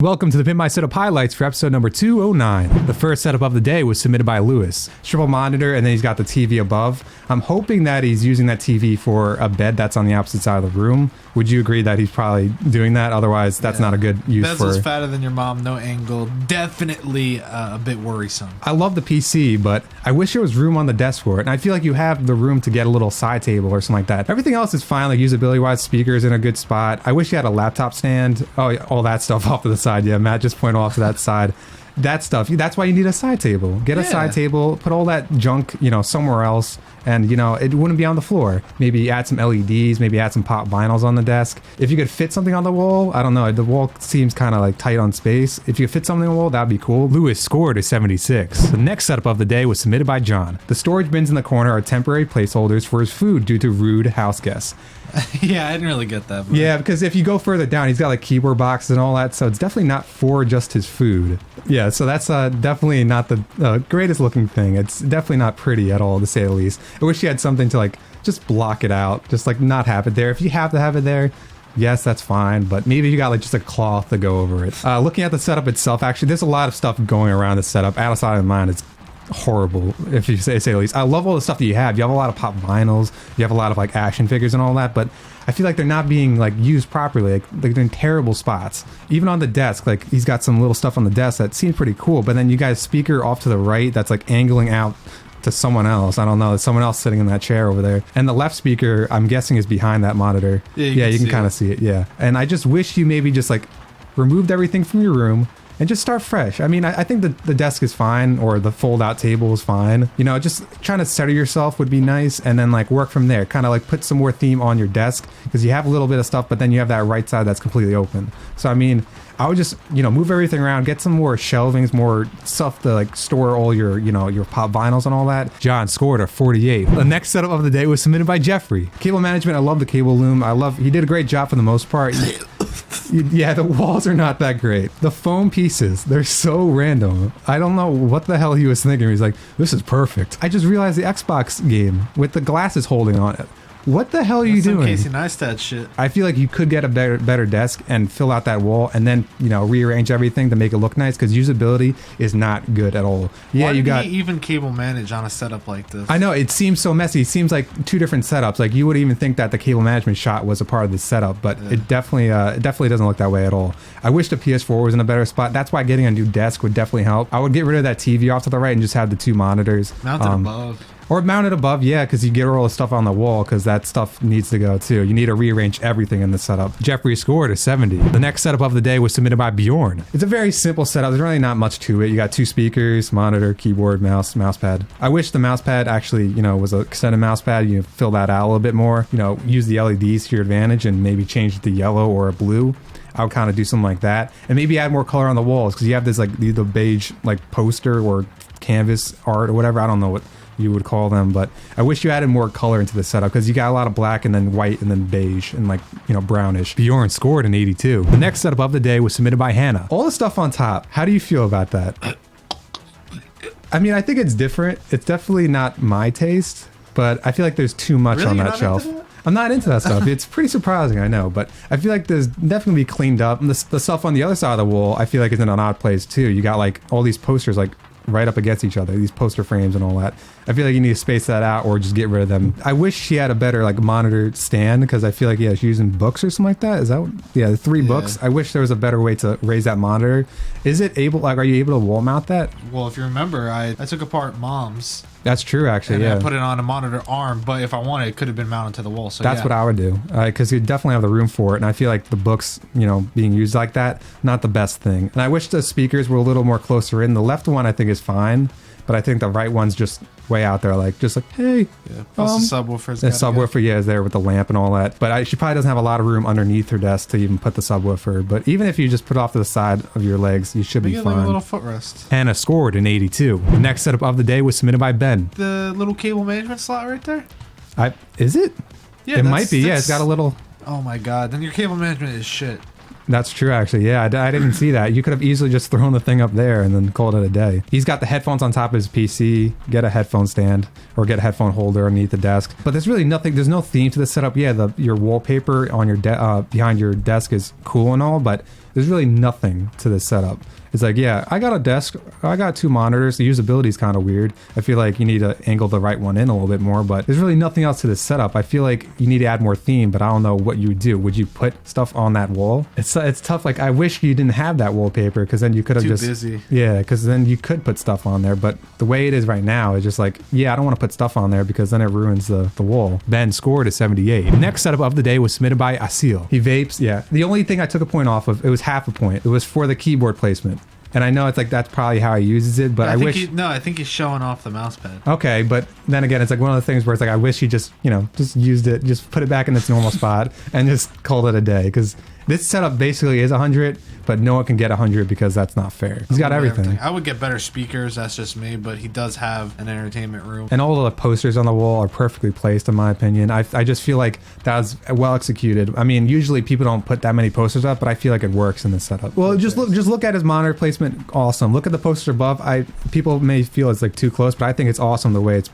Welcome to the Pimp My Setup highlights for episode number 209. The first setup of the day was submitted by Lewis. Triple monitor, and then he's got the TV above. I'm hoping that he's using that TV for a bed that's on the opposite side of the room. Would you agree that he's probably doing that? Otherwise, that's not a good use for... Bezel's fatter than your mom, no angle. Definitely a bit worrisome. I love the PC, but I wish there was room on the desk for it. And I feel like you have the room to get a little side table or something like that. Everything else is fine, like usability-wise, speakers in a good spot. I wish you had a laptop stand. Oh, all that stuff off to the side. Yeah, Matt just pointed off to that side. That stuff, that's why you need a side table. Get a side table, put all that junk, somewhere else, and, it wouldn't be on the floor. Maybe add some LEDs, maybe add some pop vinyls on the desk. If you could fit something on the wall, I don't know, the wall seems kind of like tight on space. If you could fit something on the wall, that'd be cool. Lewis scored a 76. The next setup of the day was submitted by John. The storage bins in the corner are temporary placeholders for his food due to rude house guests. Yeah, I didn't really get that. Yeah, because if you go further down, he's got like keyboard boxes and all that, so it's definitely not for just his food. Yeah, so that's definitely not the greatest looking thing. It's definitely not pretty at all, to say the least. I wish you had something to like just block it out, just like not have it there. If you have to have it there, yes, that's fine, but maybe you got like just a cloth to go over it. Looking at the setup itself, actually, there's a lot of stuff going around the setup. Outside of mine, it's horrible, if you say the least. I love all the stuff that you have. You have a lot of pop vinyls, you have a lot of like action figures and all that, but I feel like they're not being like used properly. Like they're in terrible spots. Even on the desk, like he's got some little stuff on the desk that seems pretty cool, but then you guys speaker off to the right that's like angling out to someone else. I don't know, there's someone else sitting in that chair over there, and the left speaker I'm guessing is behind that monitor. Yeah, you can kind of see it. Yeah, and I just wish you maybe just like removed everything from your room and just start fresh. I mean, I think the desk is fine, or the fold-out table is fine. Just trying to settle yourself would be nice, and then like work from there. Kind of like put some more theme on your desk, because you have a little bit of stuff, but then you have that right side that's completely open. So I mean, I would just move everything around, get some more shelvings, more stuff to like store all your your pop vinyls and all that. John scored a 48. The next setup of the day was submitted by Jeffrey. Cable management, I love the cable loom. He did a great job for the most part. Yeah, the walls are not that great. The foam pieces, they're so random. I don't know what the hell he was thinking. He's like, this is perfect. I just realized the Xbox game with the glasses holding on it. What the hell are you doing? Casey Neistat shit. I feel like you could get a better desk and fill out that wall, and then rearrange everything to make it look nice, because usability is not good at all. Yeah, Why did he even cable manage on a setup like this? I know, it seems so messy. It seems like two different setups. Like you would even think that the cable management shot was a part of the setup, but it definitely doesn't look that way at all. I wish the PS4 was in a better spot. That's why getting a new desk would definitely help. I would get rid of that TV off to the right and just have the two monitors mounted above. Or mounted above, yeah, because you get all the stuff on the wall, because that stuff needs to go too. You need to rearrange everything in the setup. Jeffrey scored a 70. The next setup of the day was submitted by Bjorn. It's a very simple setup. There's really not much to it. You got two speakers, monitor, keyboard, mouse pad. I wish the mouse pad actually, was an extended mouse pad. You fill that out a little bit more. Use the LEDs to your advantage and maybe change it to yellow or a blue. I would kind of do something like that, and maybe add more color on the walls, because you have this like the beige like poster or canvas art or whatever. I don't know what you would call them, but I wish you added more color into the setup, because you got a lot of black and then white and then beige and like brownish. Bjorn scored an 82. The next setup of the day was submitted by Hannah. All the stuff on top, how do you feel about that? I mean, I think it's different. It's definitely not my taste, but I feel like there's too much on that shelf. I'm not into that stuff. It's pretty surprising, I know, but I feel like there's definitely be cleaned up. And the stuff on the other side of the wall, I feel like is in an odd place too. You got like all these posters like right up against each other, these poster frames and all that. I feel like you need to space that out or just get rid of them. I wish she had a better like monitor stand, because I feel like she's using books or something like that. Is that the 3 books? I wish there was a better way to raise that monitor. Is it able, like, are you able to wall mount that? Well, if you remember, I took apart Mom's. That's true, actually. And I put it on a monitor arm, but if I wanted, it could have been mounted to the wall. So that's what I would do, because you definitely have the room for it. And I feel like the books, being used like that, not the best thing. And I wish the speakers were a little more closer in. The left one I think is fine, but I think the right one's just way out there, like hey. Yeah. Plus the subwoofer. The subwoofer, is there with the lamp and all that. But she probably doesn't have a lot of room underneath her desk to even put the subwoofer. But even if you just put it off to the side of your legs, you should be fine. Like a little footrest. Hannah scored an 82. The next setup of the day was submitted by Ben. The little cable management slot right there. Is it? Yeah, it might be. Yeah, it's got a little. Oh my god! Then your cable management is shit. That's true, actually. Yeah, I didn't see that. You could have easily just thrown the thing up there and then called it a day. He's got the headphones on top of his PC. Get a headphone stand or get a headphone holder underneath the desk. But there's really nothing. There's no theme to the setup. Yeah, your wallpaper on your behind your desk is cool and all, but there's really nothing to this setup. It's like, yeah, I got a desk, I got 2 monitors. The usability is kind of weird. I feel like you need to angle the right one in a little bit more, but there's really nothing else to this setup. I feel like you need to add more theme, but I don't know what you would do. Would you put stuff on that wall? It's tough. Like, I wish you didn't have that wallpaper, because then you could have Too just busy. Yeah, because then you could put stuff on there. But the way it is right now, it's just like, yeah, I don't want to put stuff on there because then it ruins the wall. Ben scored a 78. Next setup of the day was submitted by Asil. He vapes. Yeah, the only thing I took a point off of, it was half a point. It was for the keyboard placement. And I know it's like that's probably how he uses it, but I wish. I think he's showing off the mouse pad. Okay, but then again, it's like one of the things where it's like I wish he just just used it, just put it back in its normal spot, and just called it a day. Because this setup basically is 100, but no one can get 100 because that's not fair. He's got everything. I would get better speakers. That's just me, but he does have an entertainment room. And all the posters on the wall are perfectly placed, in my opinion. I just feel like that was well executed. I mean, usually people don't put that many posters up, but I feel like it works in this setup. Well, just look at his monitor placement. Awesome. Look at the poster above. People may feel it's like too close, but I think it's awesome the way it's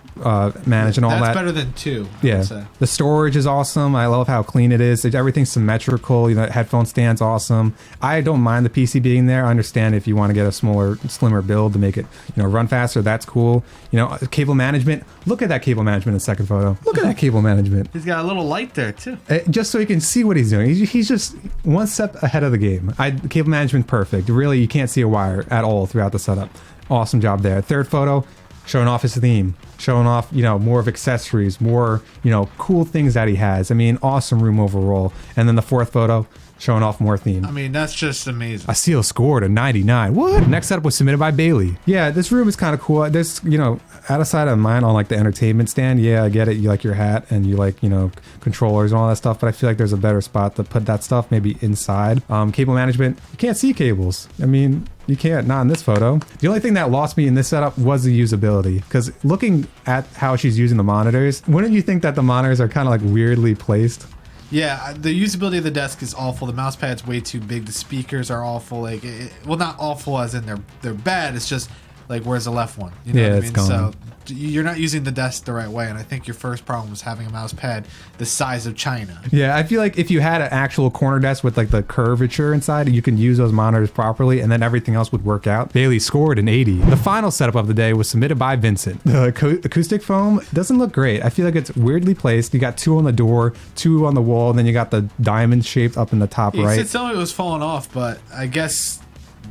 managed and all that. That's better than 2. Yeah. The storage is awesome. I love how clean it is. Everything's symmetrical. Headphone stand's awesome. I don't mind the PC being there. I understand if you want to get a slimmer build to make it, run faster. That's cool. Cable management. Look at that cable management in the second photo. Look at that cable management. He's got a little light there too. Just so you can see what he's doing. He's just one step ahead of the game. Cable management perfect. Really, you can't see a wire at all throughout the setup. Awesome job there. Third photo, showing off his theme, showing off, more of accessories, more, cool things that he has. I mean, awesome room overall. And then the fourth photo, showing off more theme. I mean, that's just amazing. Asil scored a 99. What? Next setup was submitted by Bailey. Yeah, this room is kind of cool. There's, outside of mine on like the entertainment stand, yeah, I get it. You like your hat and you like, controllers and all that stuff, but I feel like there's a better spot to put that stuff maybe inside. Cable management, you can't see cables. I mean, you can't, not in this photo. The only thing that lost me in this setup was the usability, because looking at how she's using the monitors, wouldn't you think that the monitors are kind of like weirdly placed? Yeah, the usability of the desk is awful. The mouse pad's way too big. The speakers are awful. Like, well, not awful as in they're bad. It's just like, where's the left one? You know what I mean? Gone. So you're not using the desk the right way, and I think your first problem was having a mouse pad the size of China. Yeah, I feel like if you had an actual corner desk with like the curvature inside, you can use those monitors properly, and then everything else would work out. Bailey scored an 80. The final setup of the day was submitted by Vincent. The acoustic foam doesn't look great. I feel like it's weirdly placed. You got 2 on the door, 2 on the wall, and then you got the diamond shaped up in the top right. He said some of it was falling off, but I guess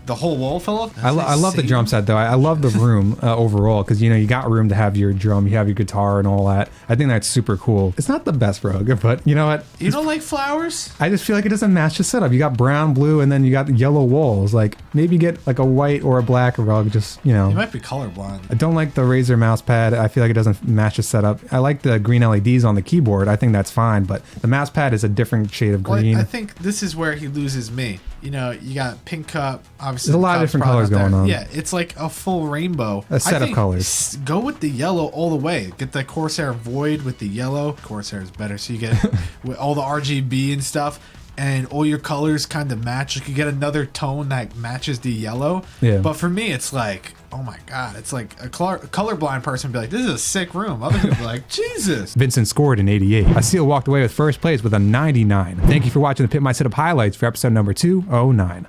the whole wall fell off. I love the drum set though. I love the room overall, because you got room to have your drum, you have your guitar and all that. I think that's super cool. It's not the best rug, but you know what? You don't like flowers? I just feel like it doesn't match the setup. You got brown, blue, and then you got yellow walls. Like, maybe get like a white or a black rug. Just You might be colorblind. I don't like the Razer mouse pad. I feel like it doesn't match the setup. I like the green LEDs on the keyboard. I think that's fine, but the mouse pad is a different shade of green. Well, I think this is where he loses me. You got pink cup. Obviously, there's a lot of different colors going on. Yeah, it's like a full rainbow. A set of colors. Go with the yellow all the way. Get the Corsair Void with the yellow. Corsair is better, so you get with all the RGB and stuff, and all your colors kind of match. You could get another tone that matches the yellow. Yeah. But for me, it's like, oh my god, it's like a colorblind person would be like, this is a sick room. Other people would be like, Jesus. Vincent scored an 88. Asil walked away with first place with a 99. Thank you for watching the Pimp My Setup highlights for episode number 209.